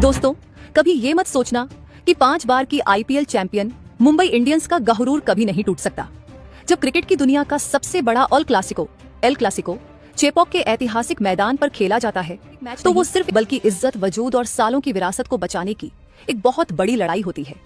दोस्तों, कभी ये मत सोचना कि 5 बार की आईपीएल चैंपियन मुंबई इंडियंस का गहुरूर कभी नहीं टूट सकता। जब क्रिकेट की दुनिया का सबसे बड़ा एल क्लासिको चेपॉक के ऐतिहासिक मैदान पर खेला जाता है तो वो सिर्फ बल्कि इज्जत, वजूद और सालों की विरासत को बचाने की एक बहुत बड़ी लड़ाई होती है।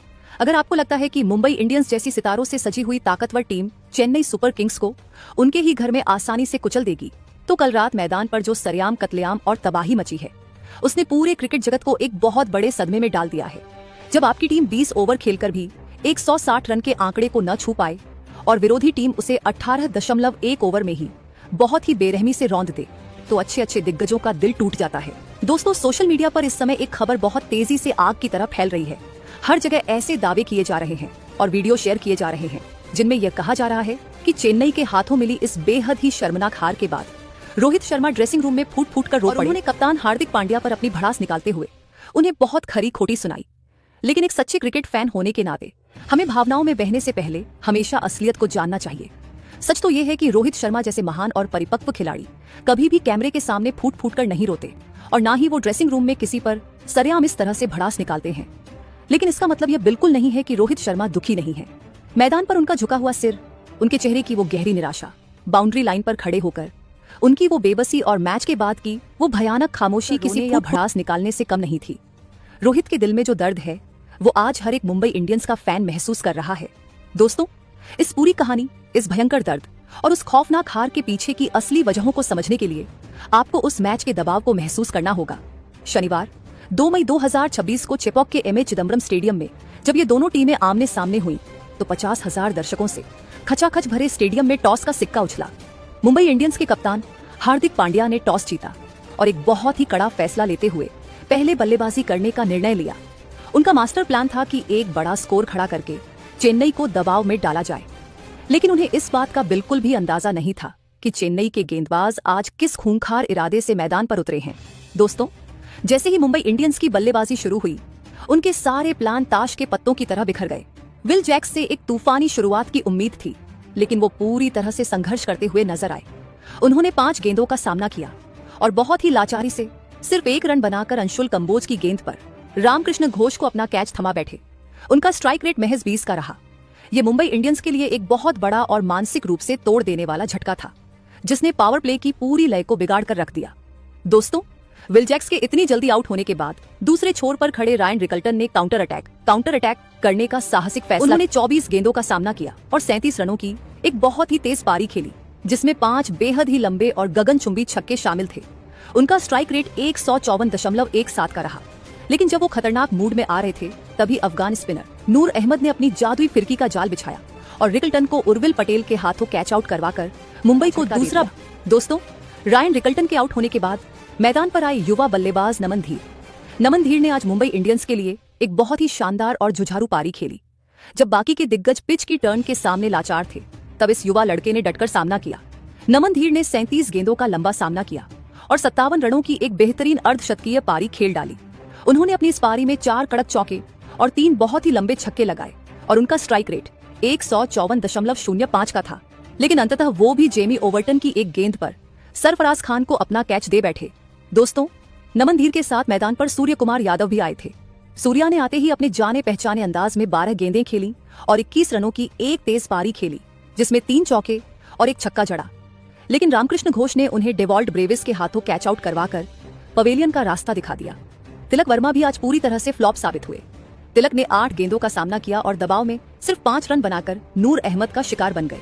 अगर आपको लगता है कि मुंबई इंडियंस जैसी सितारों से सजी हुई ताकतवर टीम चेन्नई सुपर किंग्स को उनके ही घर में आसानी से कुचल देगी, तो कल रात मैदान पर जो सरेआम कत्लेआम और तबाही मची है उसने पूरे क्रिकेट जगत को एक बहुत बड़े सदमे में डाल दिया है। जब आपकी टीम 20 ओवर खेलकर भी 160 रन के आंकड़े को न छू पाए और विरोधी टीम उसे 18.1 ओवर में ही बहुत ही बेरहमी से रौंद दे, तो अच्छे दिग्गजों का दिल टूट जाता है। दोस्तों, सोशल मीडिया पर इस समय एक खबर बहुत तेजी से आग की तरह फैल रही है। हर जगह ऐसे दावे किए जा रहे हैं और वीडियो शेयर किए जा रहे हैं जिनमें यह कहा जा रहा है कि चेन्नई के हाथों मिली इस बेहद ही शर्मनाक हार के बाद रोहित शर्मा ड्रेसिंग रूम में फूट फूट कर रो पड़े। उन्होंने कप्तान हार्दिक पांड्या पर अपनी भड़ास निकालते हुए उन्हें बहुत खरी खोटी सुनाई। लेकिन एक सच्चे क्रिकेट फैन होने के नाते हमें भावनाओं में बहने से पहले हमेशा असलियत को जानना चाहिए। सच तो यह है कि रोहित शर्मा जैसे महान और परिपक्व खिलाड़ी कभी भी कैमरे के सामने फूट फूट कर नहीं रोते और ना ही वो ड्रेसिंग रूम में किसी पर सरेआम इस तरह से भड़ास निकालते हैं। लेकिन इसका मतलब यह बिल्कुल नहीं है कि रोहित शर्मा दुखी नहीं है। मैदान पर उनका झुका हुआ सिर, उनके चेहरे की वो गहरी निराशा, बाउंड्री लाइन पर खड़े होकर उनकी वो बेबसी और मैच के बाद की वो भयानक खामोशी किसी या भड़ास निकालने से कम नहीं थी। रोहित के दिल में जो दर्द है वो आज हर एक मुंबई इंडियंस का फैन महसूस कर रहा है। दोस्तों, इस पूरी कहानी, इस भयंकर दर्द और उस खौफनाक हार के पीछे की असली वजहों को समझने के लिए आपको उस मैच के दबाव को महसूस करना होगा। शनिवार 2 मई 2026 को चेपॉक के एमए चिदम्बरम स्टेडियम में जब ये दोनों टीमें आमने सामने हुई तो 50,000 दर्शकों से खचाखच भरे स्टेडियम में टॉस का सिक्का उछला। मुंबई इंडियंस के कप्तान हार्दिक पांड्या ने टॉस जीता और एक बहुत ही कड़ा फैसला लेते हुए पहले बल्लेबाजी करने का निर्णय लिया। उनका मास्टर प्लान था कि एक बड़ा स्कोर खड़ा करके चेन्नई को दबाव में डाला जाए, लेकिन उन्हें इस बात का बिल्कुल भी अंदाजा नहीं था कि चेन्नई के गेंदबाज आज किस खूंखार इरादे से मैदान पर उतरे हैं। दोस्तों, जैसे ही मुंबई इंडियंस की बल्लेबाजी शुरू हुई, उनके सारे प्लान ताश के पत्तों की तरह बिखर गए। विल जैक्स से एक तूफानी शुरुआत की उम्मीद थी, लेकिन वो पूरी तरह से संघर्ष करते हुए नजर आए। उन्होंने 5 गेंदों का सामना किया और बहुत ही लाचारी से सिर्फ 1 रन बनाकर अंशुल कंबोज की गेंद पर रामकृष्ण घोष को अपना कैच थमा बैठे। उनका स्ट्राइक रेट महज 20 का रहा। ये मुंबई इंडियंस के लिए एक बहुत बड़ा और मानसिक रूप से तोड़ देने वाला झटका था, जिसने पावर प्ले की पूरी लय को बिगाड़ कर रख दिया। दोस्तों, विल जैक्स के इतनी जल्दी आउट होने के बाद दूसरे छोर पर खड़े रायन रिकल्टन ने काउंटर अटैक करने का साहसिक फैसला। उन्होंने 24 गेंदों का सामना किया और 37 रनों की एक बहुत ही तेज पारी खेली, जिसमें 5 बेहद ही लंबे और गगनचुंबी छक्के शामिल थे। उनका स्ट्राइक रेट 154.17 का रहा। लेकिन जब वो खतरनाक मूड में आ रहे थे, तभी अफगान स्पिनर नूर अहमद ने अपनी जादुई फिरकी का जाल बिछाया और रिकल्टन को उर्विल पटेल के हाथों कैच आउट करवाकर मुंबई को दूसरा। दोस्तों, रायन रिकल्टन के आउट होने के बाद मैदान पर आए युवा बल्लेबाज नमन धीर ने आज मुंबई इंडियंस के लिए एक बहुत ही शानदार और जुझारू पारी खेली। जब बाकी के दिग्गज पिच की टर्न के सामने लाचार थे, तब इस युवा लड़के ने डटकर सामना किया। नमन धीर ने 37 गेंदों का लंबा सामना किया और 57 रनों की एक बेहतरीन अर्धशतकीय पारी खेल डाली। उन्होंने अपनी इस पारी में 4 कड़क चौके और 3 बहुत ही लंबे छक्के लगाए और उनका स्ट्राइक रेट 154.05 का था। लेकिन अंततः वो भी जेमी ओवर्टन की एक गेंद पर सरफराज खान को अपना कैच दे बैठे। दोस्तों, नमन धीर के साथ मैदान पर सूर्य कुमार यादव भी आए थे। सूर्या ने आते ही अपने जाने पहचाने अंदाज में 12 गेंदें खेली और 21 रनों की एक तेज पारी खेली, जिसमें 3 चौके और 1 छक्का जड़ा। लेकिन रामकृष्ण घोष ने उन्हें डेवॉल्ट ब्रेविस के हाथों कैच आउट करवाकर पवेलियन का रास्ता दिखा दिया। तिलक वर्मा भी आज पूरी तरह से फ्लॉप साबित हुए। तिलक ने 8 गेंदों का सामना किया और दबाव में सिर्फ 5 रन बनाकर नूर अहमद का शिकार बन गए।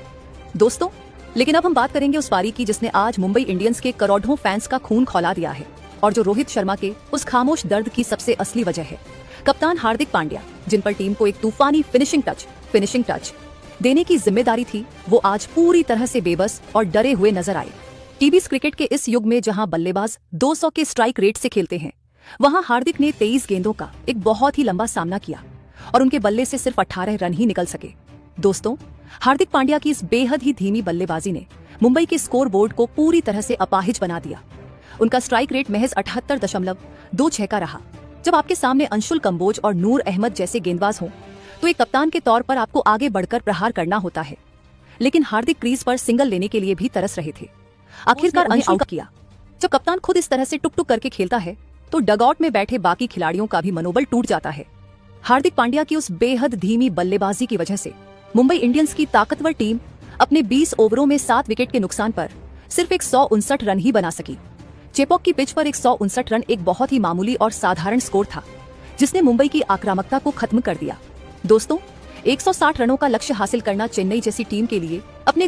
दोस्तों, लेकिन अब हम बात करेंगे उस पारी की जिसने आज मुंबई इंडियंस के करोड़ों फैंस का खून खौला दिया है और जो रोहित शर्मा के उस खामोश दर्द की सबसे असली वजह है। कप्तान हार्दिक पांड्या, जिन पर टीम को एक तूफानी फिनिशिंग टच देने की जिम्मेदारी थी, वो आज पूरी तरह से बेबस और डरे हुए नजर आए। टीवी क्रिकेट के इस युग में जहां बल्लेबाज 200 के स्ट्राइक रेट से खेलते हैं, वहां हार्दिक ने 23 गेंदों का एक बहुत ही लंबा सामना किया और उनके बल्ले से सिर्फ 18 रन ही निकल सके। दोस्तों, हार्दिक पांड्या की इस बेहद ही धीमी बल्लेबाजी ने मुंबई के स्कोर बोर्ड को पूरी तरह से अपाहिज बना दिया। उनका स्ट्राइक रेट महज 78.26 का रहा। जब आपके सामने अंशुल कंबोज और नूर अहमद जैसे गेंदबाज हों, तो एक कप्तान के तौर पर आपको आगे बढ़कर प्रहार करना होता है। लेकिन हार्दिक क्रीज पर सिंगल लेने के लिए भी तरस रहे थे। आखिरकार अंश आउट किया। जब कप्तान खुद इस तरह से टुक टुक करके खेलता है तो डगआउट में बैठे बाकी खिलाड़ियों का भी मनोबल टूट जाता है। हार्दिक पांड्या की उस बेहद धीमी बल्लेबाजी की वजह से मुंबई इंडियंस की ताकतवर टीम अपने 20 ओवरों में 7 विकेट के नुकसान पर सिर्फ 159 रन ही बना सकी। चेपॉक की पिच पर 159 रन एक बहुत ही मामूली और साधारण स्कोर था, जिसने मुंबई की आक्रामकता को खत्म कर दिया। दोस्तों, 160 रनों का लक्ष्य हासिल करना चेन्नई जैसी टीम के लिए अपने